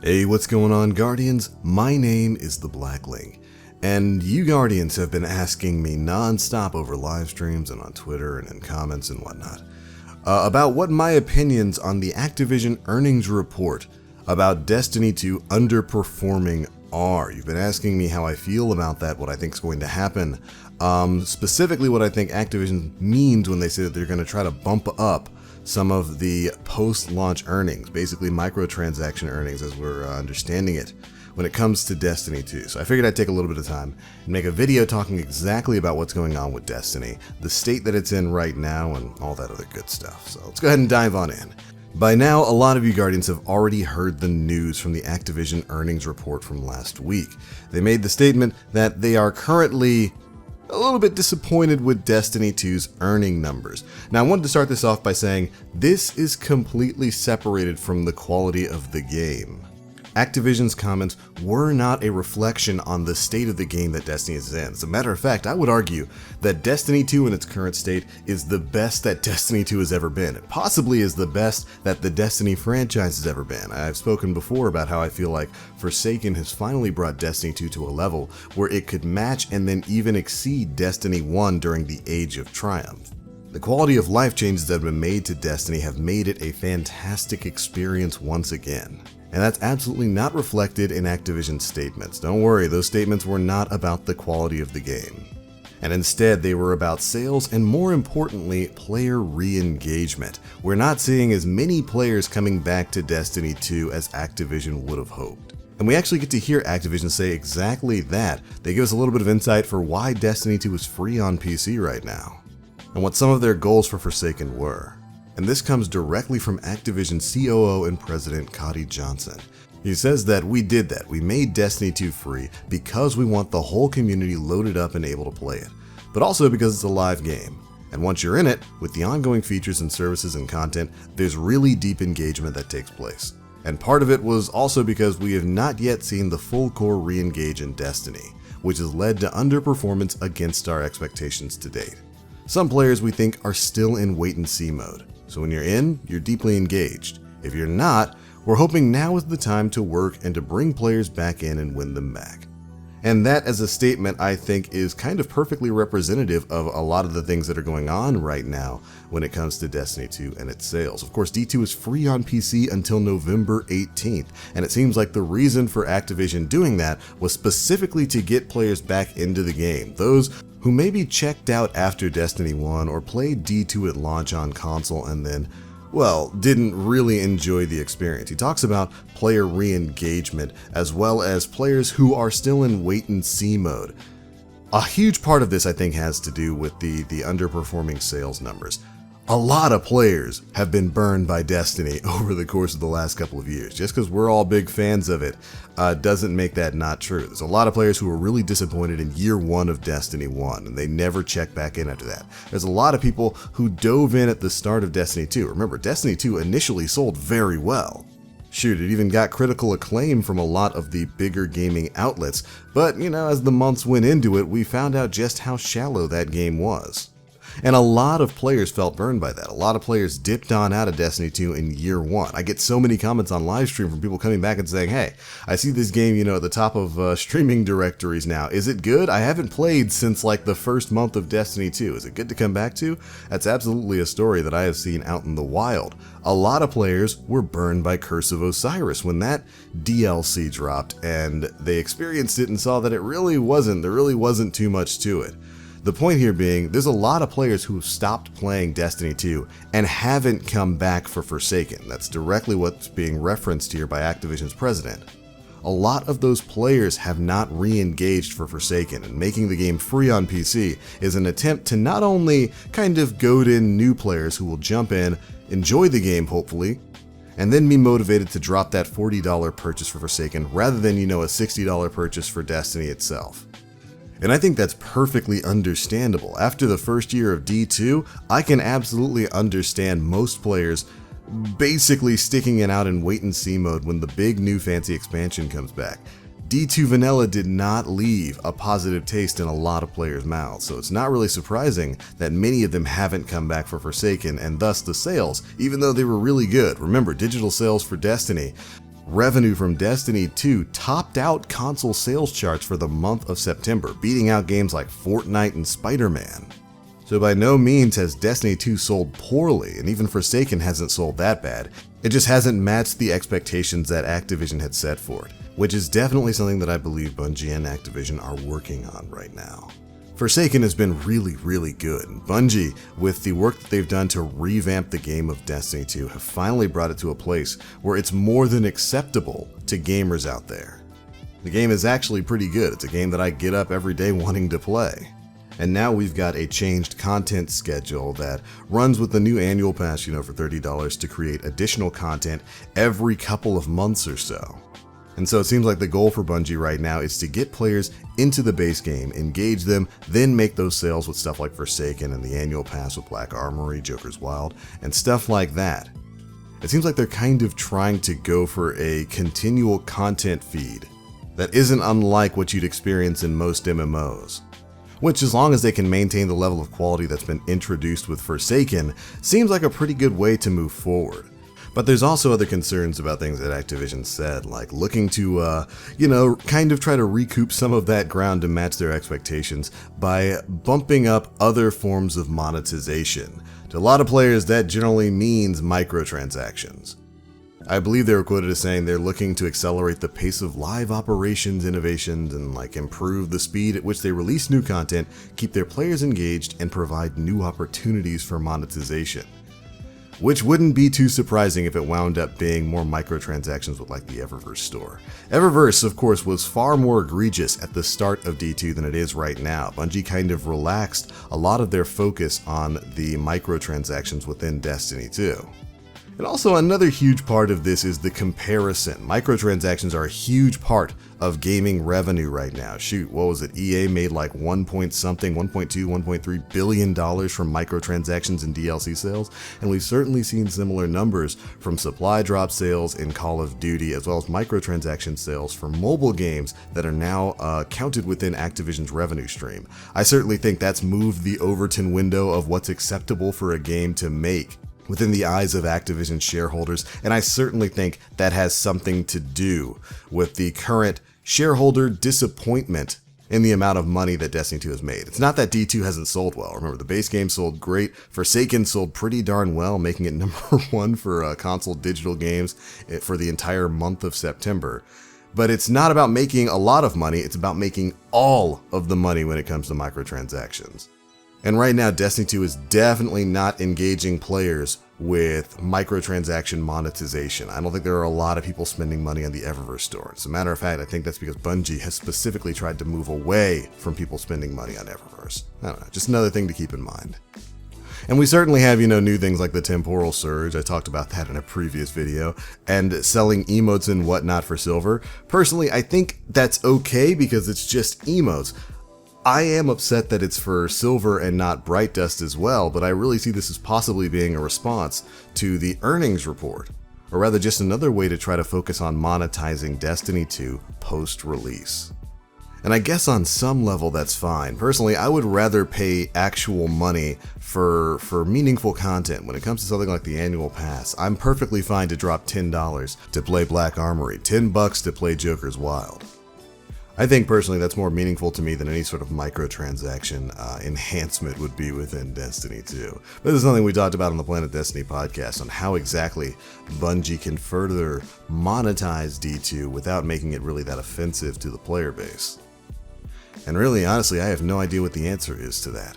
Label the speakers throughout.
Speaker 1: Hey, what's going on, Guardians? My name is the Blackling, and you Guardians have been asking me non-stop over live streams and on Twitter and in comments and whatnot about what my opinions on the Activision earnings report about Destiny 2 underperforming are. You've been asking me how I feel about that, what I think is going to happen, specifically what I think Activision means when they say that they're going to try to bump up some of the post-launch earnings, basically microtransaction earnings as we're understanding it when it comes to Destiny 2. So I figured I'd take a little bit of time and make a video talking exactly about what's going on with Destiny, the state that it's in right now, and all that other good stuff. So let's go ahead and dive on in. By now, a lot of you Guardians have already heard the news from the Activision earnings report from last week. They made the statement that they are currently a little bit disappointed with Destiny 2's earning numbers. Now, I wanted to start this off by saying this is completely separated from the quality of the game. Activision's comments were not a reflection on the state of the game that Destiny is in. As a matter of fact, I would argue that Destiny 2 in its current state is the best that Destiny 2 has ever been. It possibly is the best that the Destiny franchise has ever been. I've spoken before about how I feel like Forsaken has finally brought Destiny 2 to a level where it could match and then even exceed Destiny 1 during the Age of Triumph. The quality of life changes that have been made to Destiny have made it a fantastic experience once again. And that's absolutely not reflected in Activision's statements. Don't worry, those statements were not about the quality of the game. And instead, they were about sales and, more importantly, player re-engagement. We're not seeing as many players coming back to Destiny 2 as Activision would have hoped. And we actually get to hear Activision say exactly that. They give us a little bit of insight for why Destiny 2 is free on PC right now, and what some of their goals for Forsaken were. And this comes directly from Activision COO and President Cody Johnson. He says that we did that. We made Destiny 2 free because we want the whole community loaded up and able to play it, but also because it's a live game. And once you're in it, with the ongoing features and services and content, there's really deep engagement that takes place. And part of it was also because we have not yet seen the full core re-engage in Destiny, which has led to underperformance against our expectations to date. Some players we think are still in wait-and-see mode. So when you're in, you're deeply engaged. If you're not, we're hoping now is the time to work and to bring players back in and win them back. And that, as a statement, I think is kind of perfectly representative of a lot of the things that are going on right now when it comes to Destiny 2 and its sales. Of course, D2 is free on PC until November 18th, and it seems like the reason for Activision doing that was specifically to get players back into the game. Those who maybe checked out after Destiny 1 or played D2 at launch on console and then, well, didn't really enjoy the experience. He talks about player re-engagement as well as players who are still in wait-and-see mode. A huge part of this, I think, has to do with the underperforming sales numbers. A lot of players have been burned by Destiny over the course of the last couple of years. Just because we're all big fans of it doesn't make that not true. There's a lot of players who were really disappointed in year one of Destiny 1, and they never checked back in after that. There's a lot of people who dove in at the start of Destiny 2. Remember, Destiny 2 initially sold very well. Shoot, it even got critical acclaim from a lot of the bigger gaming outlets, but, as the months went into it, we found out just how shallow that game was. And a lot of players felt burned by that. A lot of players dipped on out of Destiny 2 in year one. I get so many comments on live stream from people coming back and saying, hey, I see this game, at the top of streaming directories now. Is it good? I haven't played since like the first month of Destiny 2. Is it good to come back to? That's absolutely a story that I have seen out in the wild. A lot of players were burned by Curse of Osiris when that DLC dropped, and they experienced it and saw that there really wasn't too much to it. The point here being, there's a lot of players who have stopped playing Destiny 2 and haven't come back for Forsaken. That's directly what's being referenced here by Activision's president. A lot of those players have not re-engaged for Forsaken, and making the game free on PC is an attempt to not only kind of goad in new players who will jump in, enjoy the game hopefully, and then be motivated to drop that $40 purchase for Forsaken rather than, a $60 purchase for Destiny itself. And I think that's perfectly understandable. After the first year of D2, I can absolutely understand most players basically sticking it out in wait-and-see mode when the big new fancy expansion comes back. D2 Vanilla did not leave a positive taste in a lot of players' mouths, so it's not really surprising that many of them haven't come back for Forsaken, and thus the sales, even though they were really good. Remember, digital sales for Destiny revenue from Destiny 2 topped out console sales charts for the month of September, beating out games like Fortnite and Spider-Man. So by no means has Destiny 2 sold poorly, and even Forsaken hasn't sold that bad. It just hasn't matched the expectations that Activision had set for it, which is definitely something that I believe Bungie and Activision are working on right now. Forsaken has been really good, and Bungie, with the work that they've done to revamp the game of Destiny 2, have finally brought it to a place where it's more than acceptable to gamers out there. The game is actually pretty good. It's a game that I get up every day wanting to play. And now we've got a changed content schedule that runs with the new annual pass, for $30 to create additional content every couple of months or so. And so it seems like the goal for Bungie right now is to get players into the base game, engage them, then make those sales with stuff like Forsaken and the annual pass with Black Armory, Joker's Wild, and stuff like that. It seems like they're kind of trying to go for a continual content feed that isn't unlike what you'd experience in most MMOs. Which, as long as they can maintain the level of quality that's been introduced with Forsaken, seems like a pretty good way to move forward. But there's also other concerns about things that Activision said, like looking to, kind of try to recoup some of that ground to match their expectations by bumping up other forms of monetization. To a lot of players, that generally means microtransactions. I believe they were quoted as saying they're looking to accelerate the pace of live operations innovations and improve the speed at which they release new content, keep their players engaged, and provide new opportunities for monetization. Which wouldn't be too surprising if it wound up being more microtransactions with the Eververse store. Eververse, of course, was far more egregious at the start of D2 than it is right now. Bungie kind of relaxed a lot of their focus on the microtransactions within Destiny 2. And also another huge part of this is the comparison. Microtransactions are a huge part of gaming revenue right now. Shoot, what was it? EA made $1.2, $1.3 billion from microtransactions and DLC sales. And we've certainly seen similar numbers from supply drop sales in Call of Duty, as well as microtransaction sales for mobile games that are now counted within Activision's revenue stream. I certainly think that's moved the Overton window of what's acceptable for a game to make within the eyes of Activision shareholders, and I certainly think that has something to do with the current shareholder disappointment in the amount of money that Destiny 2 has made. It's not that D2 hasn't sold well. Remember, the base game sold great. Forsaken sold pretty darn well, making it number one for console digital games for the entire month of September. But it's not about making a lot of money, it's about making all of the money when it comes to microtransactions. And right now, Destiny 2 is definitely not engaging players with microtransaction monetization. I don't think there are a lot of people spending money on the Eververse store. As a matter of fact, I think that's because Bungie has specifically tried to move away from people spending money on Eververse. I don't know, just another thing to keep in mind. And we certainly have, new things like the temporal surge. I talked about that in a previous video, and selling emotes and whatnot for silver. Personally, I think that's okay because it's just emotes. I am upset that it's for silver and not bright dust as well, but I really see this as possibly being a response to the earnings report, or rather just another way to try to focus on monetizing Destiny 2 post-release. And I guess on some level that's fine. Personally, I would rather pay actual money for meaningful content. When it comes to something like the annual pass, I'm perfectly fine to drop $10 to play Black Armory, $10 to play Joker's Wild. I think personally that's more meaningful to me than any sort of microtransaction enhancement would be within Destiny 2. But this is something we talked about on the Planet Destiny podcast on how exactly Bungie can further monetize D2 without making it really that offensive to the player base. And really, honestly, I have no idea what the answer is to that.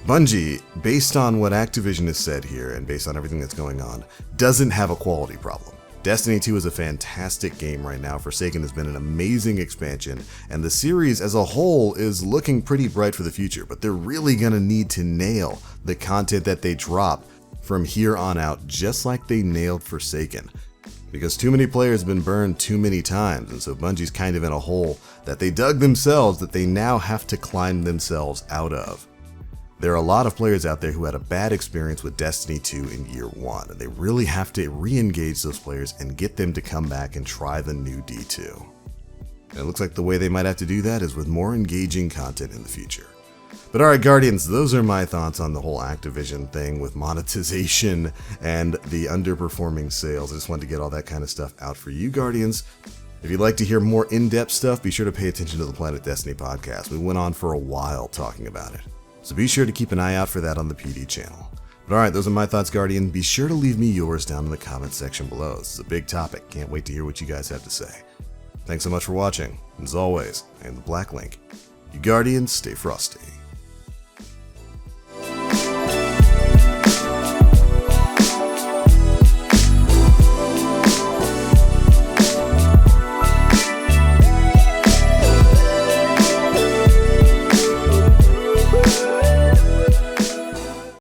Speaker 1: Bungie, based on what Activision has said here and based on everything that's going on, doesn't have a quality problem. Destiny 2 is a fantastic game right now. Forsaken has been an amazing expansion, and the series as a whole is looking pretty bright for the future, but they're really gonna need to nail the content that they drop from here on out, just like they nailed Forsaken. Because too many players have been burned too many times, and so Bungie's kind of in a hole that they dug themselves that they now have to climb themselves out of. There are a lot of players out there who had a bad experience with Destiny 2 in year one, and they really have to re-engage those players and get them to come back and try the new D2. And it looks like the way they might have to do that is with more engaging content in the future. But alright, Guardians, those are my thoughts on the whole Activision thing with monetization and the underperforming sales. I just wanted to get all that kind of stuff out for you, Guardians. If you'd like to hear more in-depth stuff, be sure to pay attention to the Planet Destiny podcast. We went on for a while talking about it. So be sure to keep an eye out for that on the PD channel. But alright, those are my thoughts, Guardian. Be sure to leave me yours down in the comments section below. This is a big topic. Can't wait to hear what you guys have to say. Thanks so much for watching. As always, I am the Black Link. You Guardians, stay frosty.